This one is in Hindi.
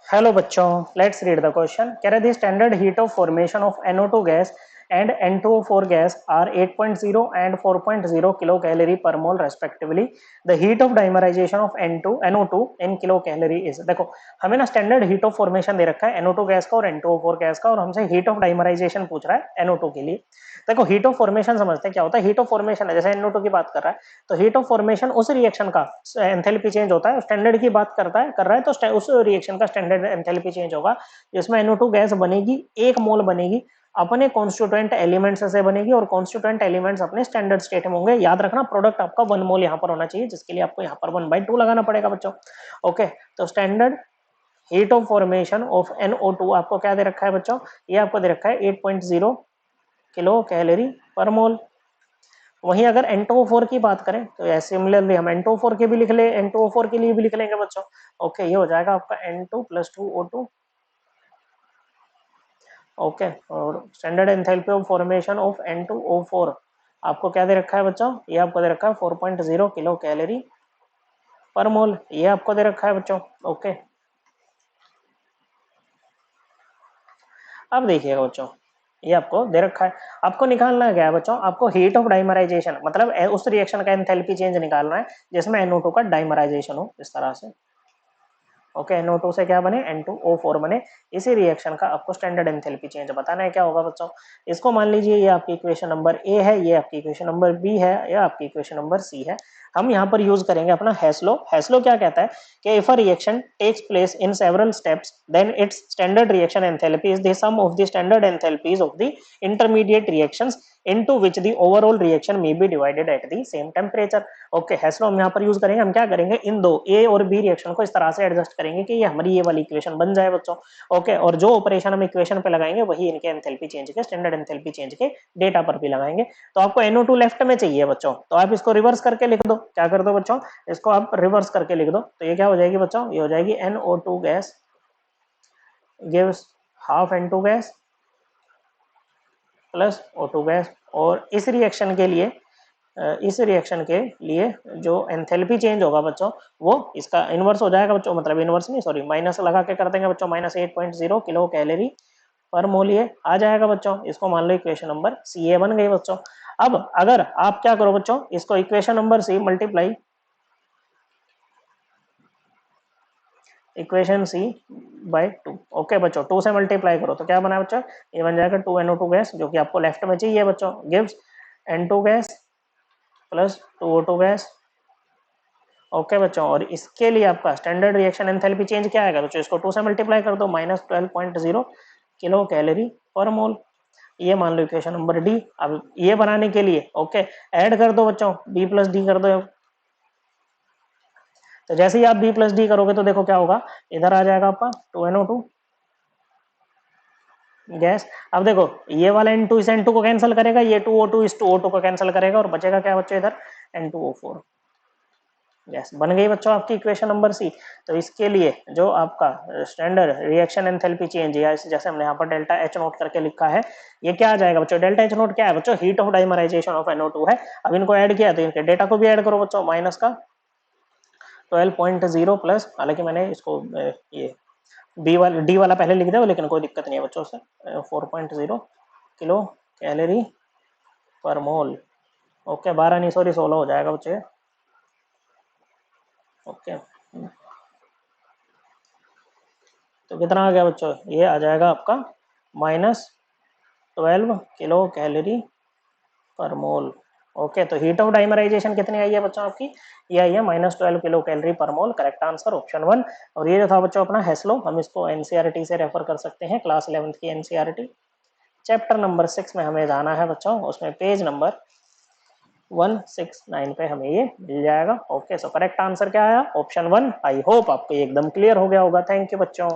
हेलो बच्चों, लेट्स रीड द क्वेश्चन। कह रहे the standard heat of formation of NO2 gas and N2O4 gas are 8.0 and 4.0 kilo calorie per mole respectively. The heat of dimerisation of NO2 in kilo calorie is. देखो, हमें ना स्टैंडर्ड हीट ऑफ फॉर्मेशन दे रखा है NO2 गैस का और N2O4 गैस का, और हमसे हीट ऑफ डाइमराइजेशन पूछ रहा है NO2 के लिए। देखो, हीट ऑफ फॉर्मेशन समझते हैं क्या होता है। हीट ऑफ फॉर्मेशन है, जैसे NO2 की बात कर रहा है तो हीट ऑफ फॉर्मेशन उस रिएक्शन का एंथैल्पी चेंज होता है। स्टैंडर्ड की बात कर रहा है तो उस रिएक्शन का स्टैंडर्ड एंथैल्पी चेंज होगा जिसमें NO2 गैस बनेगी, 1 मोल बनेगी, अपने कॉन्स्टिट्यूएंट एलिमेंट्स से बनेगी और कॉन्स्टिट्यूएंट एलिमेंट्स अपने स्टैंडर्ड स्टेट में होंगे। याद रखना, प्रोडक्ट आपका 1 मोल यहाँ पर होना चाहिए, जिसके लिए आपको यहाँ पर 1/2 लगाना पड़ेगा बच्चों। ओके, तो standard heat of formation of NO2 आपको क्या दे रखा है बच्चों? ये आपको दे रखा है 8.0 किलो कैलोरी पर मोल। वहीं अगर N2O4 की बात करें तो सिमिलरली हम N2O4 के भी लिख ले, N2O4 के लिए भी लिख लेंगे बच्चों। ओके, ये हो जाएगा आपका N2 + 2O2। ओके, और standard enthalpy of formation of N2O4 आपको क्या दे रखा है बच्चों? ये आपको दे रखा है 4.0 किलो कैलोरी पर मोल। ये आपको दे रखा है बच्चों। ओके, अब देखिएगा बच्चों, ये आपको दे रखा है। आपको निकालना क्या है बच्चों? आपको हीट ऑफ डाइमराइजेशन, मतलब उस रिएक्शन का एंथैल्पी चेंज निकालना है जिसमें NO2 का डाइमराइजेशन हो, इस तरह से। ओके, NO2 से क्या बने? N2O4 बने। इसी रिएक्शन का आपको स्टैंडर्ड एंथैल्पी चेंज बताना है। क्या होगा बच्चों? इसको मान लीजिए ये आपकी इक्वेशन नंबर ए है, ये आपकी इक्वेशन नंबर बी है, या आपकी इक्वेशन नंबर सी है। हम यहाँ पर यूज करेंगे अपना हेस्लो। हेस्लो क्या कहता है कि if a reaction takes place in several steps then its standard reaction enthalpy is the sum of the standard enthalpies of the intermediate reactions into which the overall reaction may be divided at the same temperature। Okay, हेस्लो हम यहाँ पर यूज करेंगे। हम क्या करेंगे, इन दो ए और बी रिएक्शन को इस तरह से एडजस्ट करेंगे कि ये हमारी ये वाली इक्वेशन बन जाए बच्चों। ओके, और जो ऑपरेशन हम इक्वेशन पे लगाएंगे वही इनके एंथैल्पी चेंज के, स्टैंडर्ड एंथैल्पी चेंज के डेटा पर भी लगाएंगे। तो आपको NO2 लेफ्ट में चाहिए बच्चों, तो आप इसको रिवर्स करके लिख दो। क्या कर दो बच्चों? इसको आप रिवर्स करके लिख दो, तो ये क्या हो जाएगी बच्चों? ये हो जाएगी NO2 gas gives half N2 gas plus O2 gas. और इस रिएक्शन के लिए जो एंथैल्पी चेंज होगा बच्चों, वो इसका इनवर्स हो जाएगा बच्चों, मतलब इनवर्स नहीं, सॉरी, माइनस लगा के कर देंगे बच्चों। -8.0 किलो कैलोरी पर मोल ये आ जाएगा बच्चों। इसको मान लो इक्वेशन नंबर सी ए बन गई बच्चों। अब अगर आप क्या करो बच्चों, इसको equation number C multiply equation C by 2। Okay बच्चों, 2 से मल्टीप्लाई करो तो क्या बना बच्चों? ये बन जाएगा 2NO2 गैस, जो कि आपको लेफ्ट में चाहिए बच्चों, gives N2 gas plus 2O2 gas. Okay बच्चों, और इसके लिए आपका स्टैंडर्ड रिएक्शन एंथैल्पी चेंज क्या आएगा बच्चों? इसको 2 से मल्टीप्लाई कर दो, -12.0 किलो कैलोरी पर मोल। ये मान लो इक्वेशन नंबर डी। अब ये बनाने के लिए ओके, ऐड कर दो बच्चों, बी प्लस डी कर दो। तो जैसे ही आप बी प्लस डी करोगे तो देखो क्या होगा, इधर आ जाएगा आपका 2NO2 गैस। अब देखो, ये वाला N2 इस N2 को कैंसिल करेगा, ये 2O2 इस 2O2 को कैंसिल करेगा, और बचेगा क्या बच्चों? इधर N2O4 गैस। बन गई बच्चों आपकी इक्वेशन नंबर सी। तो इसके लिए जो आपका स्टैंडर्ड रिएक्शन एंथैल्पी चेंज, या जैसे हमने यहाँ पर डेल्टा एच नोट करके लिखा है, ये क्या आ जाएगा बच्चों? डेल्टा एच नोट क्या है बच्चों? Heat of dimerisation of NO2 है। अब इनको ऐड किया तो इनके डेटा को भी ऐड करो बच्चों, माइनस का 12.0 प्लस, हालांकि मैंने इसको ये डी वाला पहले लिख दिया, लेकिन कोई दिक्कत नहीं है बच्चों से। 4.0 किलो कैलोरी पर मोल। ओके, 12 नहीं, सॉरी, 16 हो जाएगा बच्चों। ओके, तो कितना आ गया बच्चों? ये आ जाएगा आपका -12 किलो कैलोरी पर मोल। ओके, तो हीट ऑफ डाइमराइजेशन कितनी आई है बच्चों आपकी? ये आई है -12 किलो कैलोरी पर मोल। Correct answer option 1। और ये जो था बच्चों अपना हेस्लो, हम इसको एनसीईआरटी से रेफर कर सकते हैं, क्लास 11th की एनसीईआरटी चैप्टर नंबर 6 में हमें जाना है बच्चों, उसमें पेज नंबर 169 पे हमें ये मिल जाएगा। ओके, सो करेक्ट आंसर क्या आया? ऑप्शन 1। आई होप आपको एकदम क्लियर हो गया होगा। थैंक यू बच्चों।